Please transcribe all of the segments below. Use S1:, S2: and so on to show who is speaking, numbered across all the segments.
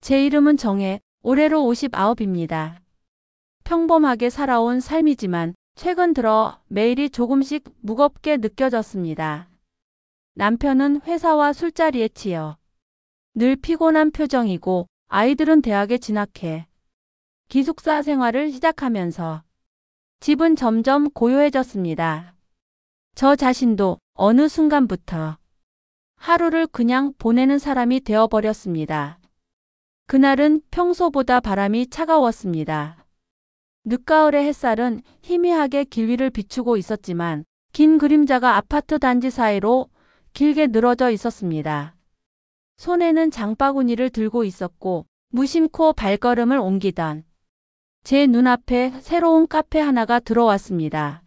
S1: 제 이름은 정혜, 올해로 59입니다. 평범하게 살아온 삶이지만 최근 들어 매일이 조금씩 무겁게 느껴졌습니다. 남편은 회사와 술자리에 치여 늘 피곤한 표정이고 아이들은 대학에 진학해 기숙사 생활을 시작하면서 집은 점점 고요해졌습니다. 저 자신도 어느 순간부터 하루를 그냥 보내는 사람이 되어버렸습니다. 그날은 평소보다 바람이 차가웠습니다. 늦가을의 햇살은 희미하게 길 위를 비추고 있었지만 긴 그림자가 아파트 단지 사이로 길게 늘어져 있었습니다. 손에는 장바구니를 들고 있었고 무심코 발걸음을 옮기던 제 눈앞에 새로운 카페 하나가 들어왔습니다.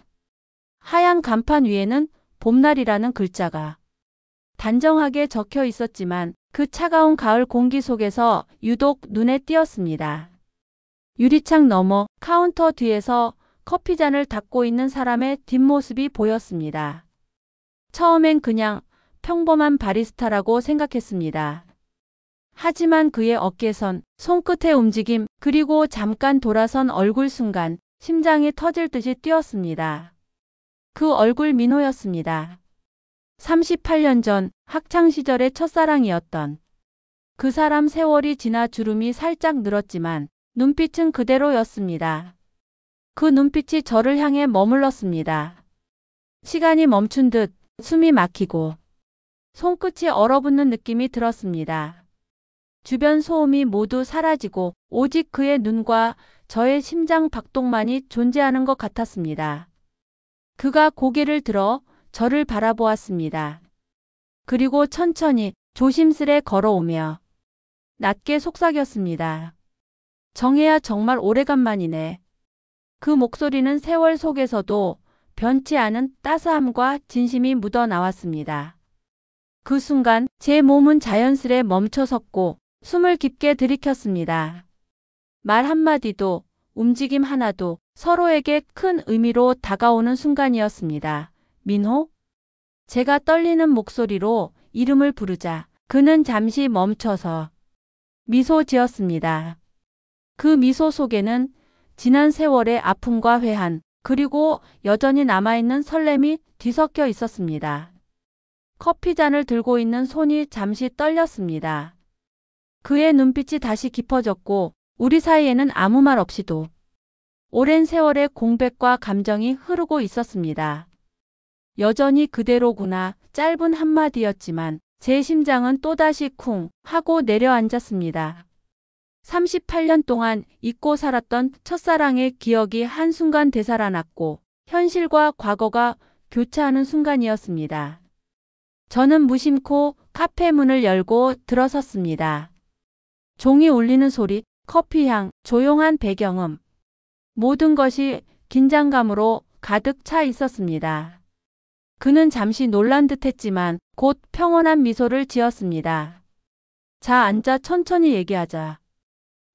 S1: 하얀 간판 위에는 봄날이라는 글자가 단정하게 적혀 있었지만 그 차가운 가을 공기 속에서 유독 눈에 띄었습니다. 유리창 너머 카운터 뒤에서 커피잔을 닫고 있는 사람의 뒷모습이 보였습니다. 처음엔 그냥 평범한 바리스타라고 생각했습니다. 하지만 그의 어깨선, 손끝의 움직임, 그리고 잠깐 돌아선 얼굴 순간 심장이 터질 듯이 뛰었습니다. 그 얼굴 민호였습니다. 38년 전 학창시절의 첫사랑이었던 그 사람. 세월이 지나 주름이 살짝 늘었지만 눈빛은 그대로였습니다. 그 눈빛이 저를 향해 머물렀습니다. 시간이 멈춘 듯 숨이 막히고 손끝이 얼어붙는 느낌이 들었습니다. 주변 소음이 모두 사라지고 오직 그의 눈과 저의 심장 박동만이 존재하는 것 같았습니다. 그가 고개를 들어 저를 바라보았습니다. 그리고 천천히 조심스레 걸어오며 낮게 속삭였습니다. 정혜야, 정말 오래간만이네. 그 목소리는 세월 속에서도 변치 않은 따스함과 진심이 묻어나왔습니다. 그 순간 제 몸은 자연스레 멈춰섰고 숨을 깊게 들이켰습니다. 말 한마디도 움직임 하나도 서로에게 큰 의미로 다가오는 순간이었습니다. 민호? 제가 떨리는 목소리로 이름을 부르자 그는 잠시 멈춰서 미소 지었습니다. 그 미소 속에는 지난 세월의 아픔과 회한, 그리고 여전히 남아있는 설렘이 뒤섞여 있었습니다. 커피잔을 들고 있는 손이 잠시 떨렸습니다. 그의 눈빛이 다시 깊어졌고 우리 사이에는 아무 말 없이도 오랜 세월의 공백과 감정이 흐르고 있었습니다. 여전히 그대로구나. 짧은 한마디였지만 제 심장은 또다시 쿵 하고 내려앉았습니다. 38년 동안 잊고 살았던 첫사랑의 기억이 한순간 되살아났고 현실과 과거가 교차하는 순간이었습니다. 저는 무심코 카페 문을 열고 들어섰습니다. 종이 울리는 소리, 커피향, 조용한 배경음, 모든 것이 긴장감으로 가득 차 있었습니다. 그는 잠시 놀란 듯했지만 곧 평온한 미소를 지었습니다. 자, 앉아, 천천히 얘기하자.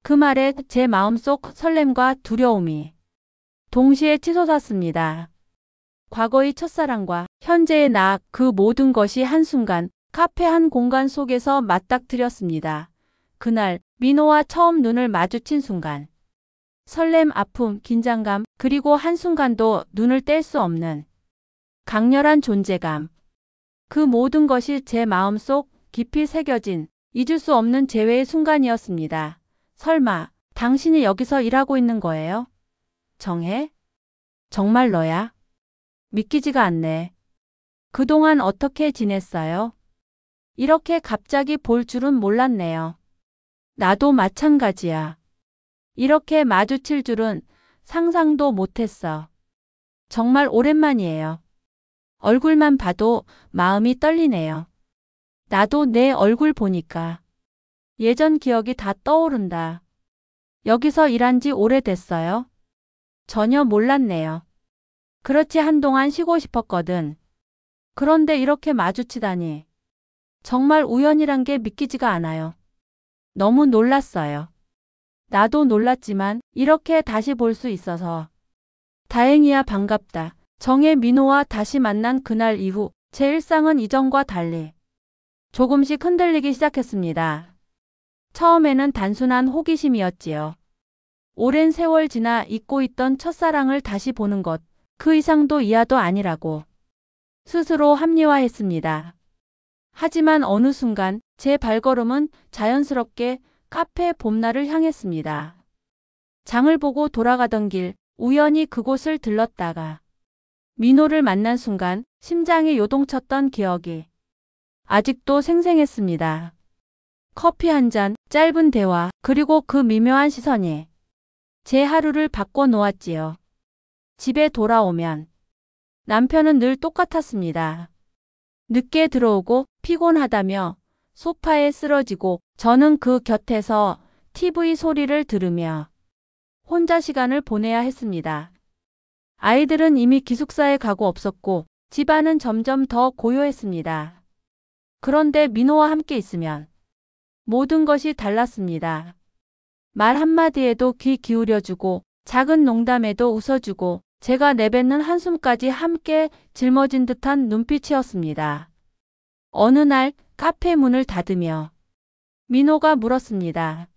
S1: 그 말에 제 마음속 설렘과 두려움이 동시에 치솟았습니다. 과거의 첫사랑과 현재의 나, 그 모든 것이 한순간 카페 한 공간 속에서 맞닥뜨렸습니다. 그날 민호와 처음 눈을 마주친 순간 설렘, 아픔, 긴장감, 그리고 한순간도 눈을 뗄 수 없는 강렬한 존재감. 그 모든 것이 제 마음속 깊이 새겨진 잊을 수 없는 재회의 순간이었습니다. 설마 당신이 여기서 일하고 있는 거예요? 정혜? 정말 너야? 믿기지가 않네. 그동안 어떻게 지냈어요? 이렇게 갑자기 볼 줄은 몰랐네요. 나도 마찬가지야. 이렇게 마주칠 줄은 상상도 못했어. 정말 오랜만이에요. 얼굴만 봐도 마음이 떨리네요. 나도 내 얼굴 보니까 예전 기억이 다 떠오른다. 여기서 일한 지 오래됐어요? 전혀 몰랐네요. 그렇지, 한동안 쉬고 싶었거든. 그런데 이렇게 마주치다니. 정말 우연이란 게 믿기지가 않아요. 너무 놀랐어요. 나도 놀랐지만 이렇게 다시 볼 수 있어서 다행이야. 반갑다. 정혜. 민호와 다시 만난 그날 이후 제 일상은 이전과 달리 조금씩 흔들리기 시작했습니다. 처음에는 단순한 호기심이었지요. 오랜 세월 지나 잊고 있던 첫사랑을 다시 보는 것, 그 이상도 이하도 아니라고 스스로 합리화했습니다. 하지만 어느 순간 제 발걸음은 자연스럽게 카페 봄날을 향했습니다. 장을 보고 돌아가던 길, 우연히 그곳을 들렀다가 민호를 만난 순간 심장이 요동쳤던 기억이 아직도 생생했습니다. 커피 한 잔, 짧은 대화, 그리고 그 미묘한 시선이 제 하루를 바꿔 놓았지요. 집에 돌아오면 남편은 늘 똑같았습니다. 늦게 들어오고 피곤하다며 소파에 쓰러지고 저는 그 곁에서 TV 소리를 들으며 혼자 시간을 보내야 했습니다. 아이들은 이미 기숙사에 가고 없었고 집안은 점점 더 고요했습니다. 그런데 민호와 함께 있으면 모든 것이 달랐습니다. 말 한마디에도 귀 기울여주고 작은 농담에도 웃어주고 제가 내뱉는 한숨까지 함께 짊어진 듯한 눈빛이었습니다. 어느 날 카페 문을 닫으며 민호가 물었습니다.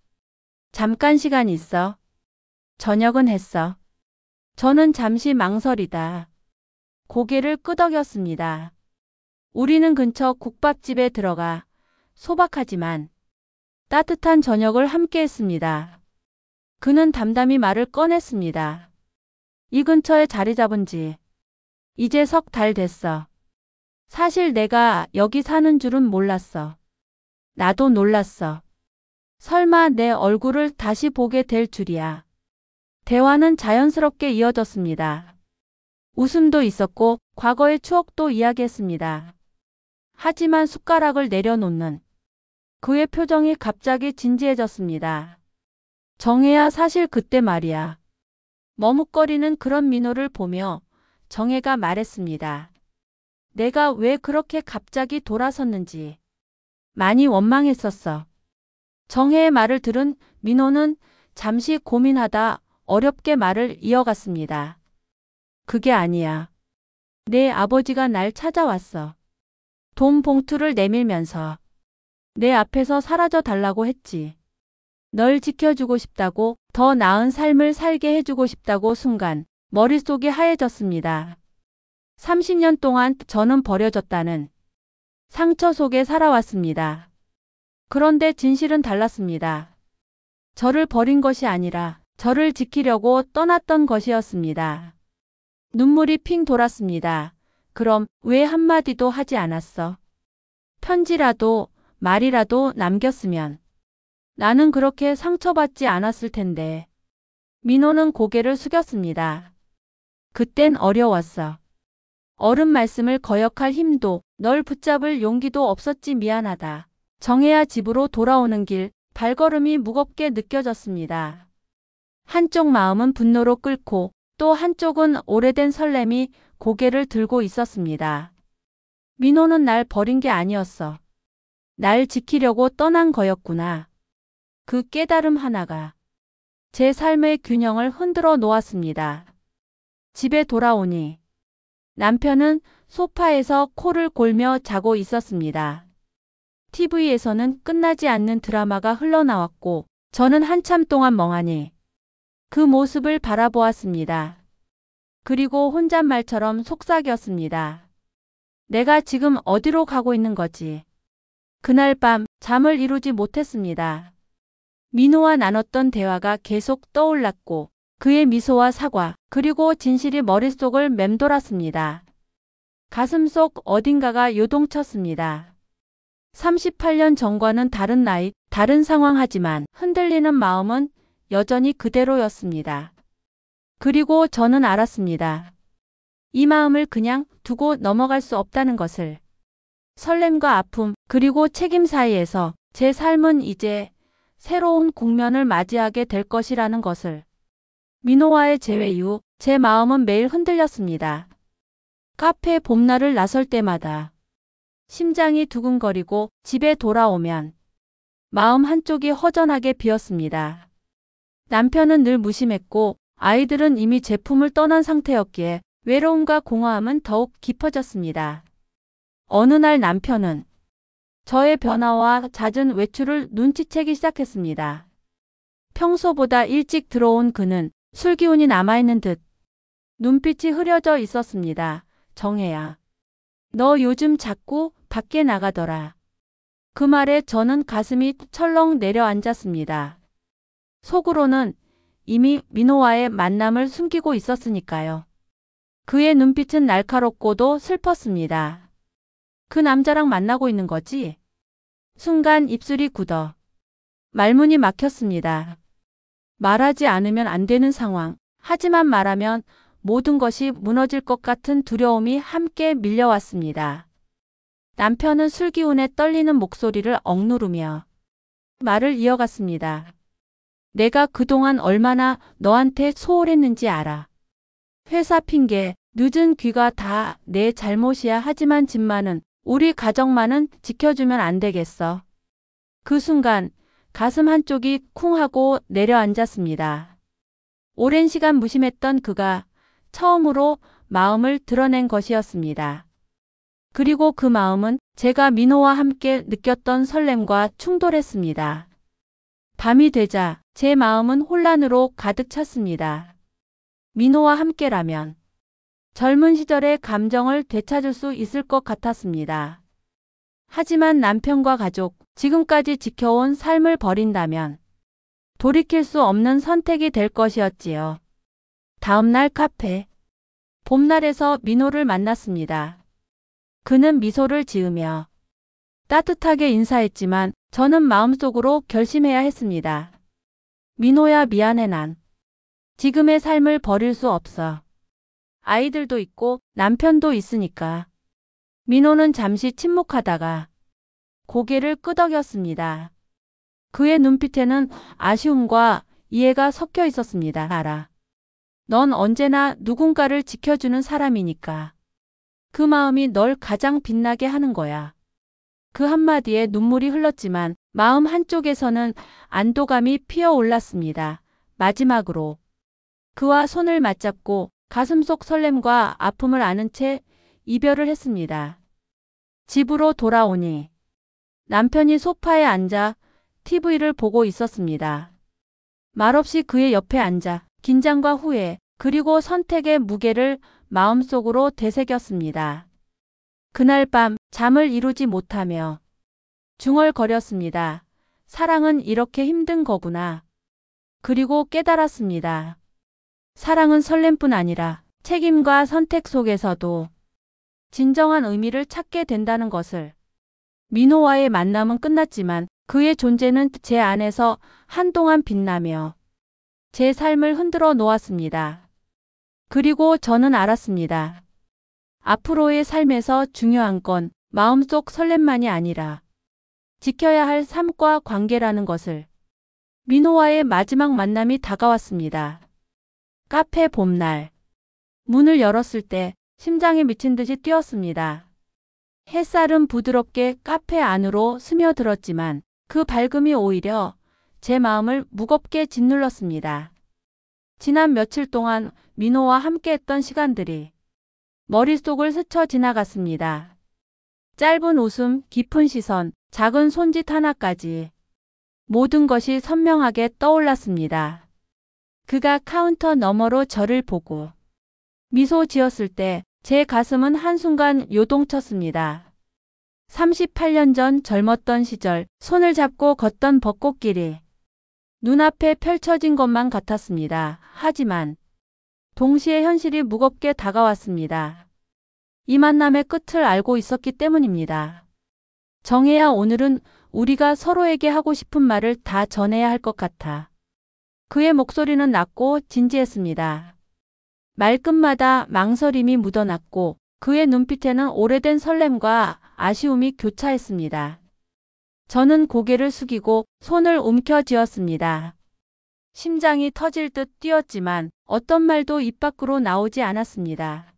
S1: 잠깐 시간 있어? 저녁은 했어. 저는 잠시 망설이다 고개를 끄덕였습니다. 우리는 근처 국밥집에 들어가 소박하지만 따뜻한 저녁을 함께 했습니다. 그는 담담히 말을 꺼냈습니다. 이 근처에 자리 잡은 지 이제 석 달 됐어. 사실 내가 여기 사는 줄은 몰랐어. 나도 놀랐어. 설마 내 얼굴을 다시 보게 될 줄이야. 대화는 자연스럽게 이어졌습니다. 웃음도 있었고 과거의 추억도 이야기했습니다. 하지만 숟가락을 내려놓는 그의 표정이 갑자기 진지해졌습니다. 정혜야, 사실 그때 말이야. 머뭇거리는 그런 민호를 보며 정혜가 말했습니다. 내가 왜 그렇게 갑자기 돌아섰는지 많이 원망했었어. 정혜의 말을 들은 민호는 잠시 고민하다 어렵게 말을 이어갔습니다. 그게 아니야. 내 아버지가 날 찾아왔어. 돈 봉투를 내밀면서 내 앞에서 사라져 달라고 했지. 널 지켜주고 싶다고, 더 나은 삶을 살게 해주고 싶다고. 순간 머릿속이 하얘졌습니다. 30년 동안 저는 버려졌다는 상처 속에 살아왔습니다. 그런데 진실은 달랐습니다. 저를 버린 것이 아니라 저를 지키려고 떠났던 것이었습니다. 눈물이 핑 돌았습니다. 그럼 왜 한마디도 하지 않았어? 편지라도 말이라도 남겼으면 나는 그렇게 상처받지 않았을 텐데. 민호는 고개를 숙였습니다. 그땐 어려웠어. 어른 말씀을 거역할 힘도 널 붙잡을 용기도 없었지. 미안하다. 정혜야, 집으로 돌아오는 길 발걸음이 무겁게 느껴졌습니다. 한쪽 마음은 분노로 끓고 또 한쪽은 오래된 설렘이 고개를 들고 있었습니다. 민호는 날 버린 게 아니었어. 날 지키려고 떠난 거였구나. 그 깨달음 하나가 제 삶의 균형을 흔들어 놓았습니다. 집에 돌아오니 남편은 소파에서 코를 골며 자고 있었습니다. TV에서는 끝나지 않는 드라마가 흘러나왔고 저는 한참 동안 멍하니 그 모습을 바라보았습니다. 그리고 혼잣말처럼 속삭였습니다. 내가 지금 어디로 가고 있는 거지? 그날 밤 잠을 이루지 못했습니다. 민호와 나눴던 대화가 계속 떠올랐고 그의 미소와 사과 그리고 진실이 머릿속을 맴돌았습니다. 가슴속 어딘가가 요동쳤습니다. 38년 전과는 다른 나이, 다른 상황 하지만 흔들리는 마음은 여전히 그대로였습니다. 그리고 저는 알았습니다. 이 마음을 그냥 두고 넘어갈 수 없다는 것을. 설렘과 아픔 그리고 책임 사이에서 제 삶은 이제 새로운 국면을 맞이하게 될 것이라는 것을. 민호와의 재회 이후 제 마음은 매일 흔들렸습니다. 카페 봄날을 나설 때마다 심장이 두근거리고 집에 돌아오면 마음 한쪽이 허전하게 비었습니다. 남편은 늘 무심했고 아이들은 이미 제품을 떠난 상태였기에 외로움과 공허함은 더욱 깊어졌습니다. 어느 날 남편은 저의 변화와 잦은 외출을 눈치채기 시작했습니다. 평소보다 일찍 들어온 그는 술기운이 남아있는 듯 눈빛이 흐려져 있었습니다. 정혜야, 너 요즘 자꾸 밖에 나가더라. 그 말에 저는 가슴이 철렁 내려앉았습니다. 속으로는 이미 민호와의 만남을 숨기고 있었으니까요. 그의 눈빛은 날카롭고도 슬펐습니다. 그 남자랑 만나고 있는 거지? 순간 입술이 굳어 말문이 막혔습니다. 말하지 않으면 안 되는 상황. 하지만 말하면 모든 것이 무너질 것 같은 두려움이 함께 밀려왔습니다. 남편은 술기운에 떨리는 목소리를 억누르며 말을 이어갔습니다. 내가 그동안 얼마나 너한테 소홀했는지 알아. 회사 핑계, 늦은 귀가 다 내 잘못이야. 하지만 집만은, 우리 가정만은 지켜주면 안 되겠어. 그 순간 가슴 한쪽이 쿵 하고 내려앉았습니다. 오랜 시간 무심했던 그가 처음으로 마음을 드러낸 것이었습니다. 그리고 그 마음은 제가 민호와 함께 느꼈던 설렘과 충돌했습니다. 밤이 되자 제 마음은 혼란으로 가득 찼습니다. 민호와 함께라면 젊은 시절의 감정을 되찾을 수 있을 것 같았습니다. 하지만 남편과 가족, 지금까지 지켜온 삶을 버린다면 돌이킬 수 없는 선택이 될 것이었지요. 다음날 카페. 봄날에서 민호를 만났습니다. 그는 미소를 지으며 따뜻하게 인사했지만 저는 마음속으로 결심해야 했습니다. 민호야, 미안해. 난 지금의 삶을 버릴 수 없어. 아이들도 있고 남편도 있으니까. 민호는 잠시 침묵하다가 고개를 끄덕였습니다. 그의 눈빛에는 아쉬움과 이해가 섞여 있었습니다. 알아. 넌 언제나 누군가를 지켜주는 사람이니까. 그 마음이 널 가장 빛나게 하는 거야. 그 한마디에 눈물이 흘렀지만 마음 한쪽에서는 안도감이 피어올랐습니다. 마지막으로 그와 손을 맞잡고 가슴속 설렘과 아픔을 아는 채 이별을 했습니다. 집으로 돌아오니 남편이 소파에 앉아 TV를 보고 있었습니다. 말없이 그의 옆에 앉아 긴장과 후회 그리고 선택의 무게를 마음속으로 되새겼습니다. 그날 밤 잠을 이루지 못하며 중얼거렸습니다. 사랑은 이렇게 힘든 거구나. 그리고 깨달았습니다. 사랑은 설렘뿐 아니라 책임과 선택 속에서도 진정한 의미를 찾게 된다는 것을. 민호와의 만남은 끝났지만 그의 존재는 제 안에서 한동안 빛나며 제 삶을 흔들어 놓았습니다. 그리고 저는 알았습니다. 앞으로의 삶에서 중요한 건 마음속 설렘만이 아니라 지켜야 할 삶과 관계라는 것을. 민호와의 마지막 만남이 다가왔습니다. 카페 봄날. 문을 열었을 때 심장이 미친 듯이 뛰었습니다. 햇살은 부드럽게 카페 안으로 스며들었지만 그 밝음이 오히려 제 마음을 무겁게 짓눌렀습니다. 지난 며칠 동안 민호와 함께했던 시간들이 머릿속을 스쳐 지나갔습니다. 짧은 웃음, 깊은 시선, 작은 손짓 하나까지 모든 것이 선명하게 떠올랐습니다. 그가 카운터 너머로 저를 보고 미소 지었을 때 제 가슴은 한순간 요동쳤습니다. 38년 전 젊었던 시절 손을 잡고 걷던 벚꽃길이 눈앞에 펼쳐진 것만 같았습니다. 하지만 동시에 현실이 무겁게 다가왔습니다. 이 만남의 끝을 알고 있었기 때문입니다. 정혜야, 오늘은 우리가 서로에게 하고 싶은 말을 다 전해야 할 것 같아. 그의 목소리는 낮고 진지했습니다. 말끝마다 망설임이 묻어났고 그의 눈빛에는 오래된 설렘과 아쉬움이 교차했습니다. 저는 고개를 숙이고 손을 움켜쥐었습니다. 심장이 터질 듯 뛰었지만 어떤 말도 입 밖으로 나오지 않았습니다.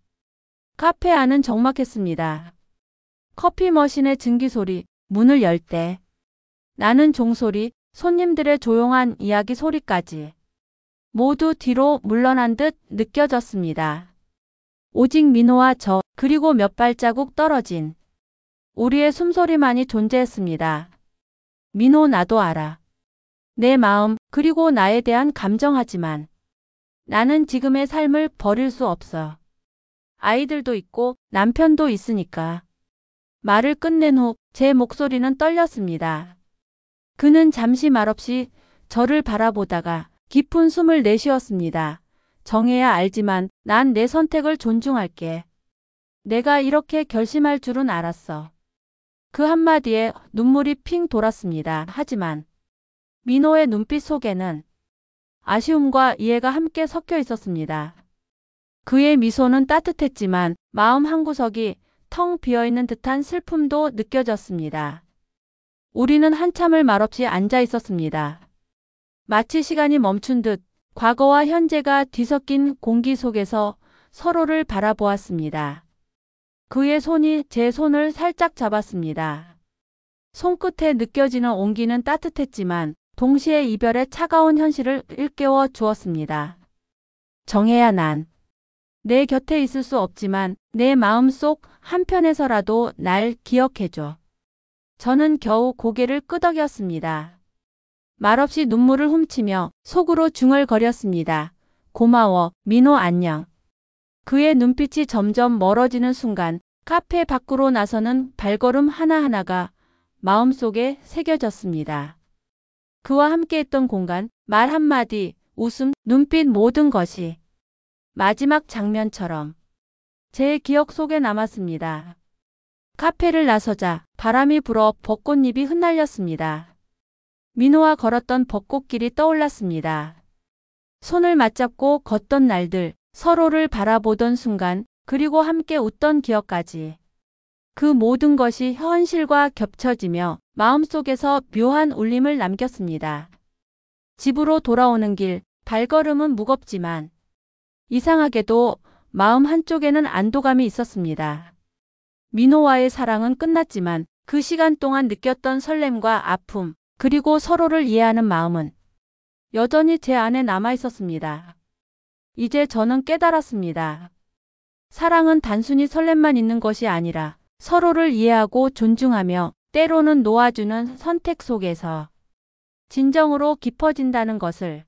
S1: 카페 안은 적막했습니다. 커피 머신의 증기 소리, 문을 열 때 나는 종소리, 손님들의 조용한 이야기 소리까지 모두 뒤로 물러난 듯 느껴졌습니다. 오직 민호와 저, 그리고 몇 발자국 떨어진 우리의 숨소리만이 존재했습니다. 민호, 나도 알아. 내 마음, 그리고 나에 대한 감정하지만 나는 지금의 삶을 버릴 수 없어. 아이들도 있고 남편도 있으니까. 말을 끝낸 후 제 목소리는 떨렸습니다. 그는 잠시 말없이 저를 바라보다가 깊은 숨을 내쉬었습니다. 정해야 알지만 난 내 선택을 존중할게. 내가 이렇게 결심할 줄은 알았어. 그 한마디에 눈물이 핑 돌았습니다. 하지만 민호의 눈빛 속에는 아쉬움과 이해가 함께 섞여 있었습니다. 그의 미소는 따뜻했지만 마음 한구석이 텅 비어있는 듯한 슬픔도 느껴졌습니다. 우리는 한참을 말없이 앉아 있었습니다. 마치 시간이 멈춘 듯 과거와 현재가 뒤섞인 공기 속에서 서로를 바라보았습니다. 그의 손이 제 손을 살짝 잡았습니다. 손끝에 느껴지는 온기는 따뜻했지만 동시에 이별의 차가운 현실을 일깨워 주었습니다. 정혜야, 난 내 곁에 있을 수 없지만 내 마음속 한편에서라도 날 기억해줘. 저는 겨우 고개를 끄덕였습니다. 말없이 눈물을 훔치며 속으로 중얼거렸습니다. 고마워, 민호, 안녕. 그의 눈빛이 점점 멀어지는 순간 카페 밖으로 나서는 발걸음 하나하나가 마음속에 새겨졌습니다. 그와 함께했던 공간, 말 한마디, 웃음, 눈빛 모든 것이 마지막 장면처럼 제 기억 속에 남았습니다. 카페를 나서자 바람이 불어 벚꽃잎이 흩날렸습니다. 민호와 걸었던 벚꽃길이 떠올랐습니다. 손을 맞잡고 걷던 날들, 서로를 바라보던 순간, 그리고 함께 웃던 기억까지. 그 모든 것이 현실과 겹쳐지며 마음속에서 묘한 울림을 남겼습니다. 집으로 돌아오는 길, 발걸음은 무겁지만 이상하게도 마음 한쪽에는 안도감이 있었습니다. 민호와의 사랑은 끝났지만 그 시간 동안 느꼈던 설렘과 아픔, 그리고 서로를 이해하는 마음은 여전히 제 안에 남아 있었습니다. 이제 저는 깨달았습니다. 사랑은 단순히 설렘만 있는 것이 아니라 서로를 이해하고 존중하며 때로는 놓아주는 선택 속에서 진정으로 깊어진다는 것을.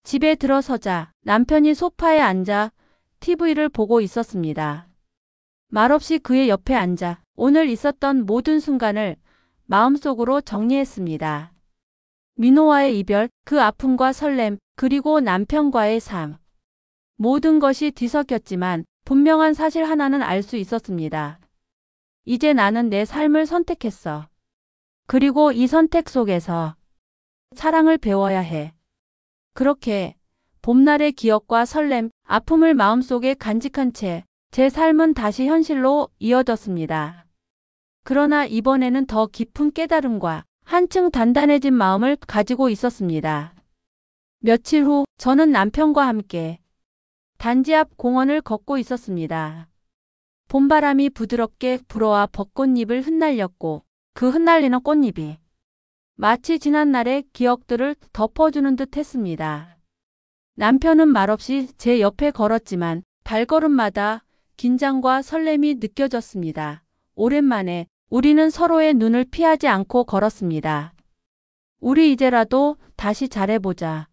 S1: 집에 들어서자 남편이 소파에 앉아 TV를 보고 있었습니다. 말없이 그의 옆에 앉아 오늘 있었던 모든 순간을 마음속으로 정리했습니다. 민호와의 이별, 그 아픔과 설렘, 그리고 남편과의 삶. 모든 것이 뒤섞였지만 분명한 사실 하나는 알 수 있었습니다. 이제 나는 내 삶을 선택했어. 그리고 이 선택 속에서 사랑을 배워야 해. 그렇게 봄날의 기억과 설렘, 아픔을 마음속에 간직한 채 제 삶은 다시 현실로 이어졌습니다. 그러나 이번에는 더 깊은 깨달음과 한층 단단해진 마음을 가지고 있었습니다. 며칠 후 저는 남편과 함께 단지 앞 공원을 걷고 있었습니다. 봄바람이 부드럽게 불어와 벚꽃잎을 흩날렸고 그 흩날리는 꽃잎이 마치 지난날의 기억들을 덮어주는 듯 했습니다. 남편은 말없이 제 옆에 걸었지만 발걸음마다 긴장과 설렘이 느껴졌습니다. 오랜만에 우리는 서로의 눈을 피하지 않고 걸었습니다. 우리 이제라도 다시 잘해보자.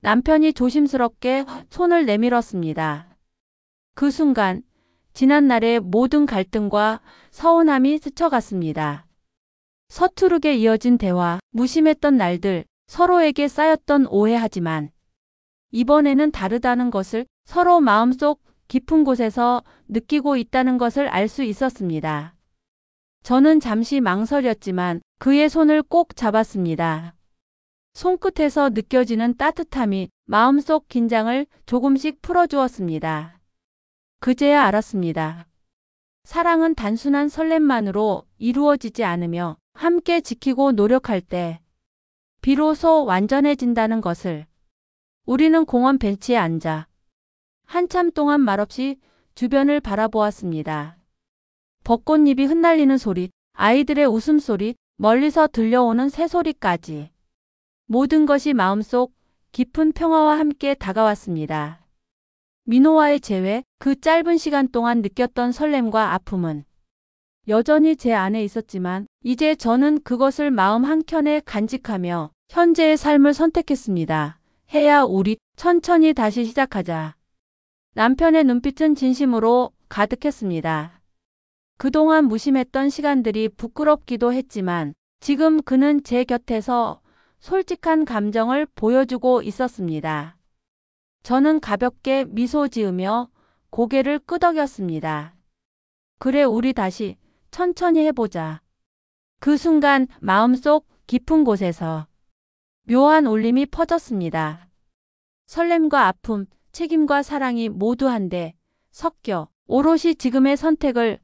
S1: 남편이 조심스럽게 손을 내밀었습니다. 그 순간 지난날의 모든 갈등과 서운함이 스쳐갔습니다. 서투르게 이어진 대화, 무심했던 날들, 서로에게 쌓였던 오해하지만 이번에는 다르다는 것을 서로 마음속 깊은 곳에서 느끼고 있다는 것을 알 수 있었습니다. 저는 잠시 망설였지만 그의 손을 꼭 잡았습니다. 손끝에서 느껴지는 따뜻함이 마음속 긴장을 조금씩 풀어주었습니다. 그제야 알았습니다. 사랑은 단순한 설렘만으로 이루어지지 않으며 함께 지키고 노력할 때 비로소 완전해진다는 것을. 우리는 공원 벤치에 앉아 한참 동안 말없이 주변을 바라보았습니다. 벚꽃잎이 흩날리는 소리, 아이들의 웃음소리, 멀리서 들려오는 새소리까지. 모든 것이 마음속 깊은 평화와 함께 다가왔습니다. 민호와의 재회, 그 짧은 시간 동안 느꼈던 설렘과 아픔은 여전히 제 안에 있었지만 이제 저는 그것을 마음 한켠에 간직하며 현재의 삶을 선택했습니다. 혜야, 우리 천천히 다시 시작하자. 남편의 눈빛은 진심으로 가득했습니다. 그동안 무심했던 시간들이 부끄럽기도 했지만 지금 그는 제 곁에서 솔직한 감정을 보여주고 있었습니다. 저는 가볍게 미소 지으며 고개를 끄덕였습니다. 그래, 우리 다시 천천히 해보자. 그 순간 마음속 깊은 곳에서 묘한 울림이 퍼졌습니다. 설렘과 아픔, 책임과 사랑이 모두 한데 섞여 오롯이 지금의 선택을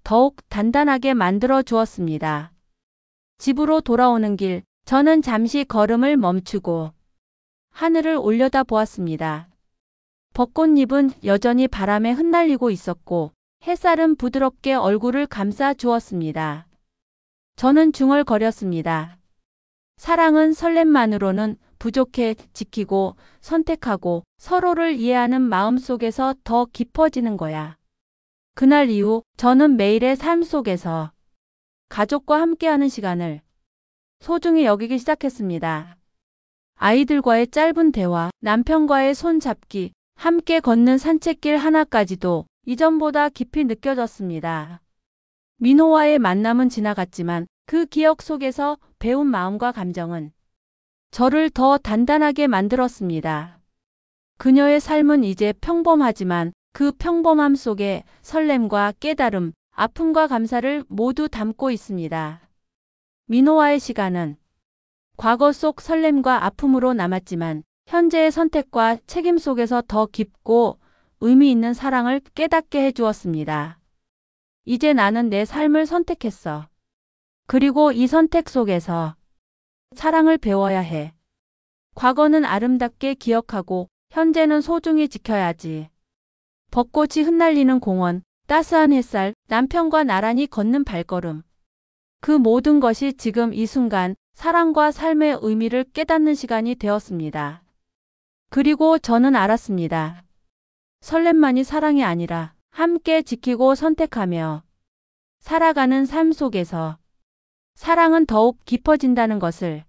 S1: 더욱 단단하게 만들어 주었습니다. 집으로 돌아오는 길, 저는 잠시 걸음을 멈추고 하늘을 올려다 보았습니다. 벚꽃잎은 여전히 바람에 흩날리고 있었고 햇살은 부드럽게 얼굴을 감싸 주었습니다. 저는 중얼거렸습니다. 사랑은 설렘만으로는 부족해. 지키고 선택하고 서로를 이해하는 마음 속에서 더 깊어지는 거야. 그날 이후 저는 매일의 삶 속에서 가족과 함께하는 시간을 소중히 여기기 시작했습니다. 아이들과의 짧은 대화, 남편과의 손잡기, 함께 걷는 산책길 하나까지도 이전보다 깊이 느껴졌습니다. 민호와의 만남은 지나갔지만 그 기억 속에서 배운 마음과 감정은 저를 더 단단하게 만들었습니다. 그녀의 삶은 이제 평범하지만 그 평범함 속에 설렘과 깨달음, 아픔과 감사를 모두 담고 있습니다. 민호와의 시간은 과거 속 설렘과 아픔으로 남았지만 현재의 선택과 책임 속에서 더 깊고 의미 있는 사랑을 깨닫게 해주었습니다. 이제 나는 내 삶을 선택했어. 그리고 이 선택 속에서 사랑을 배워야 해. 과거는 아름답게 기억하고 현재는 소중히 지켜야지. 벚꽃이 흩날리는 공원, 따스한 햇살, 남편과 나란히 걷는 발걸음. 그 모든 것이 지금 이 순간 사랑과 삶의 의미를 깨닫는 시간이 되었습니다. 그리고 저는 알았습니다. 설렘만이 사랑이 아니라 함께 지키고 선택하며 살아가는 삶 속에서 사랑은 더욱 깊어진다는 것을.